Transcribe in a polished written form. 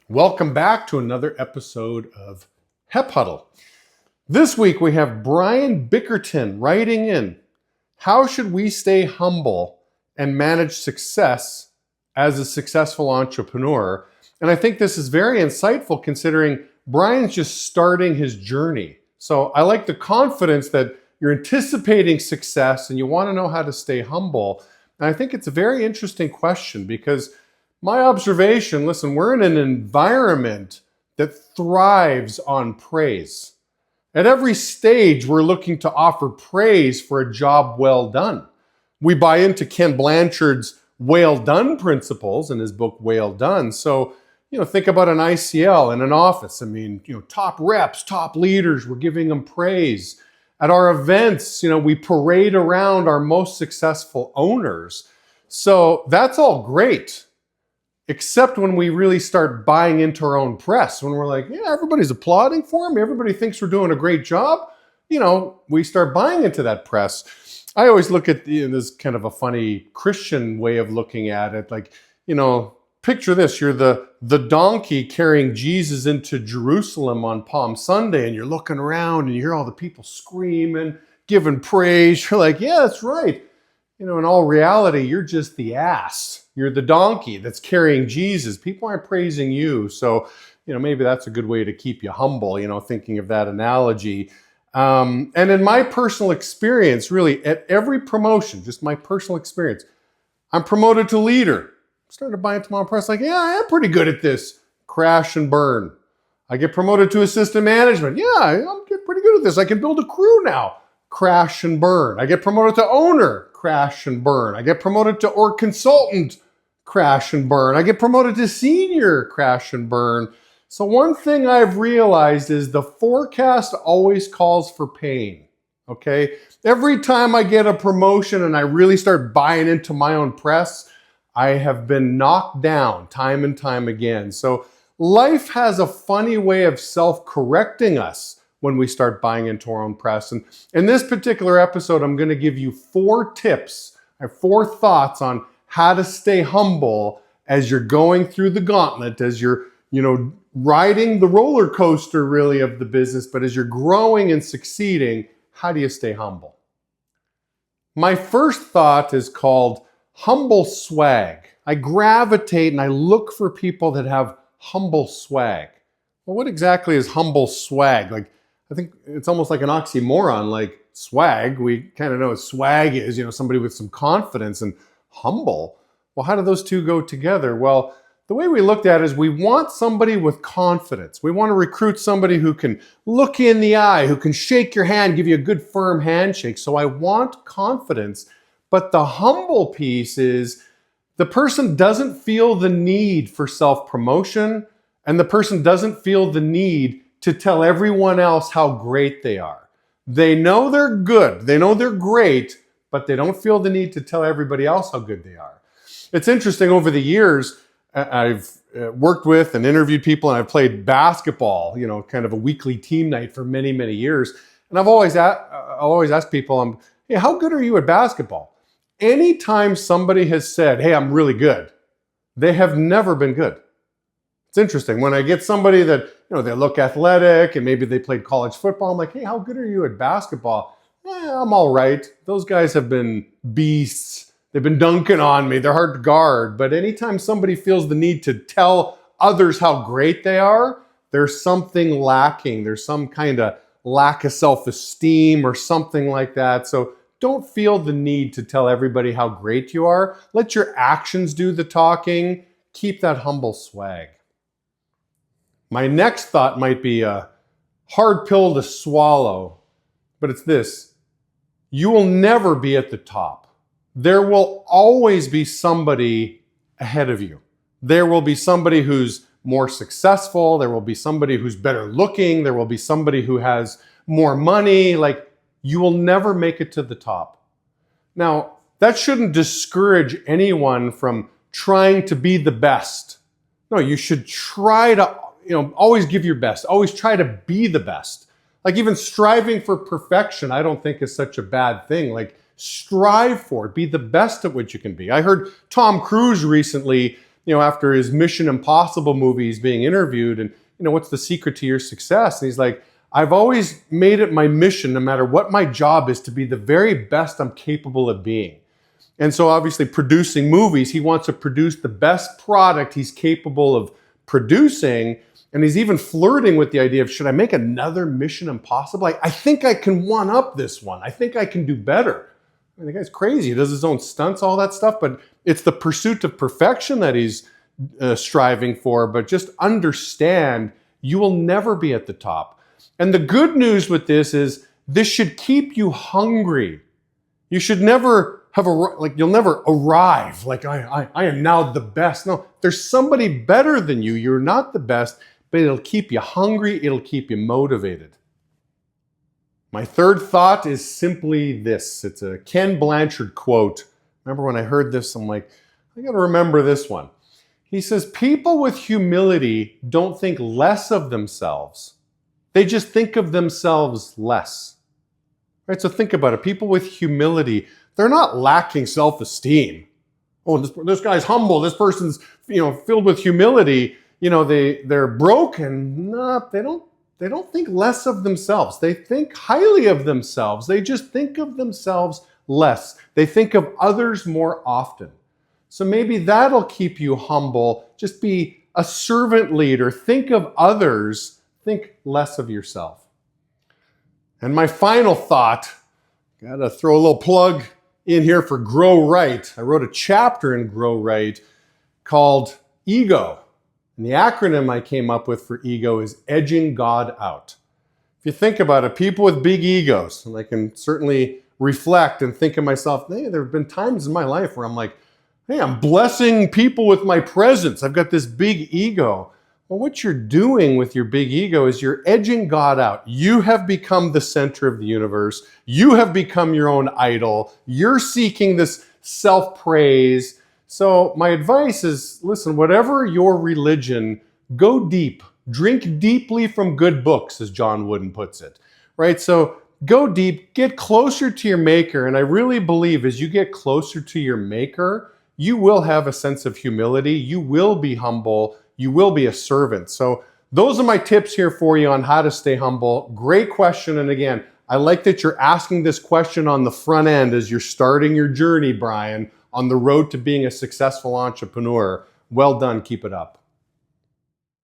Welcome back to another episode of Hep Huddle. This week we have Brian Bickerton writing in, how should we stay humble and manage success as a successful entrepreneur? And I think this is very insightful considering Brian's just starting his journey. So I like the confidence that you're anticipating success and you want to know how to stay humble. And I think it's a very interesting question because my observation, listen, we're in an environment that thrives on praise. At every stage, we're looking to offer praise for a job well done. We buy into Ken Blanchard's Whale Done principles in his book, Whale Done. So, think about an ICL in an office. Top reps, top leaders, we're giving them praise. At our events, we parade around our most successful owners. So that's all great. Except when we really start buying into our own press, when we're like, yeah, everybody's applauding for me, everybody thinks we're doing a great job, we start buying into that press. I always look at this kind of a funny Christian way of looking at it, like, picture this, you're the donkey carrying Jesus into Jerusalem on Palm Sunday, and you're looking around and you hear all the people screaming, giving praise. You're like, yeah, that's right. In all reality, you're just the ass. You're the donkey that's carrying Jesus. People aren't praising you. So, maybe that's a good way to keep you humble, thinking of that analogy. And in my personal experience, really, at every promotion, just my personal experience, I'm promoted to leader. Started buying into my own press, like, yeah, I am pretty good at this. Crash and burn. I get promoted to assistant management. Yeah, I'm getting pretty good at this. I can build a crew now. Crash and burn. I get promoted to owner. Crash and burn. I get promoted to org consultant. Crash and burn. I get promoted to senior. Crash and burn. So one thing I've realized is the forecast always calls for pain. Okay? Every time I get a promotion and I really start buying into my own press, I have been knocked down time and time again. So life has a funny way of self-correcting us when we start buying into our own press. And in this particular episode, I'm going to give you 4 tips, or 4 thoughts on how to stay humble as you're going through the gauntlet, as you're, riding the roller coaster really of the business, but as you're growing and succeeding, how do you stay humble? My first thought is called humble swag. I gravitate and I look for people that have humble swag. Well, what exactly is humble swag? I think it's almost like an oxymoron, like swag. We kind of know what swag is, somebody with some confidence, and humble. Well, how do those two go together? Well, the way we looked at it is we want somebody with confidence. We want to recruit somebody who can look you in the eye, who can shake your hand, give you a good firm handshake. So I want confidence. But the humble piece is the person doesn't feel the need for self-promotion, and the person doesn't feel the need to tell everyone else how great they are. They know they're good, they know they're great, but they don't feel the need to tell everybody else how good they are. It's interesting, over the years, I've worked with and interviewed people, and I've played basketball, kind of a weekly team night for many, many years. And I'll always ask people, hey, how good are you at basketball? Anytime somebody has said, hey, I'm really good, they have never been good. It's interesting. When I get somebody that, they look athletic and maybe they played college football, I'm like, hey, how good are you at basketball? I'm all right. Those guys have been beasts. They've been dunking on me. They're hard to guard. But anytime somebody feels the need to tell others how great they are, there's something lacking. There's some kind of lack of self-esteem or something like that. So don't feel the need to tell everybody how great you are. Let your actions do the talking. Keep that humble swag. My next thought might be a hard pill to swallow, but it's this. You will never be at the top. There will always be somebody ahead of you. There will be somebody who's more successful. There will be somebody who's better looking. There will be somebody who has more money. You will never make it to the top. Now, that shouldn't discourage anyone from trying to be the best. No, you should try to, always give your best. Always try to be the best. Even striving for perfection, I don't think is such a bad thing. Strive for it. Be the best at what you can be. I heard Tom Cruise recently after his Mission Impossible movie, he's being interviewed, and what's the secret to your success? And he's like, I've always made it my mission, no matter what my job is, to be the very best I'm capable of being. And so obviously producing movies, he wants to produce the best product he's capable of producing. And he's even flirting with the idea of, should I make another Mission Impossible? I think I can one up this one. I think I can do better. I mean, the guy's crazy. He does his own stunts, all that stuff, but it's the pursuit of perfection that he's striving for. But just understand, you will never be at the top. And the good news with this is this should keep you hungry. You should never you'll never arrive like I am now the best. No, there's somebody better than you. You're not the best, but it'll keep you hungry. It'll keep you motivated. My third thought is simply this. It's a Ken Blanchard quote. Remember when I heard this, I'm like, I got to remember this one. He says, people with humility don't think less of themselves. They just think of themselves less. Right? So think about it. People with humility, they're not lacking self-esteem. Oh, this guy's humble. This person's, filled with humility. They're broken. No, they don't think less of themselves. They think highly of themselves. They just think of themselves less. They think of others more often. So maybe that'll keep you humble. Just be a servant leader. Think of others. Think less of yourself. And my final thought, got to throw a little plug in here for Grow Right. I wrote a chapter in Grow Right called Ego. And the acronym I came up with for ego is edging God out. If you think about it, people with big egos, and I can certainly reflect and think of myself, hey, there have been times in my life where I'm like, hey, I'm blessing people with my presence. I've got this big ego. Well, what you're doing with your big ego is you're edging God out. You have become the center of the universe. You have become your own idol. You're seeking this self-praise. So my advice is, listen, whatever your religion, go deep. Drink deeply from good books, as John Wooden puts it, right? So go deep, get closer to your maker. And I really believe as you get closer to your maker, you will have a sense of humility. You will be humble. You will be a servant. So those are my tips here for you on how to stay humble. Great question. And again, I like that you're asking this question on the front end as you're starting your journey, Brian, on the road to being a successful entrepreneur. Well done. Keep it up.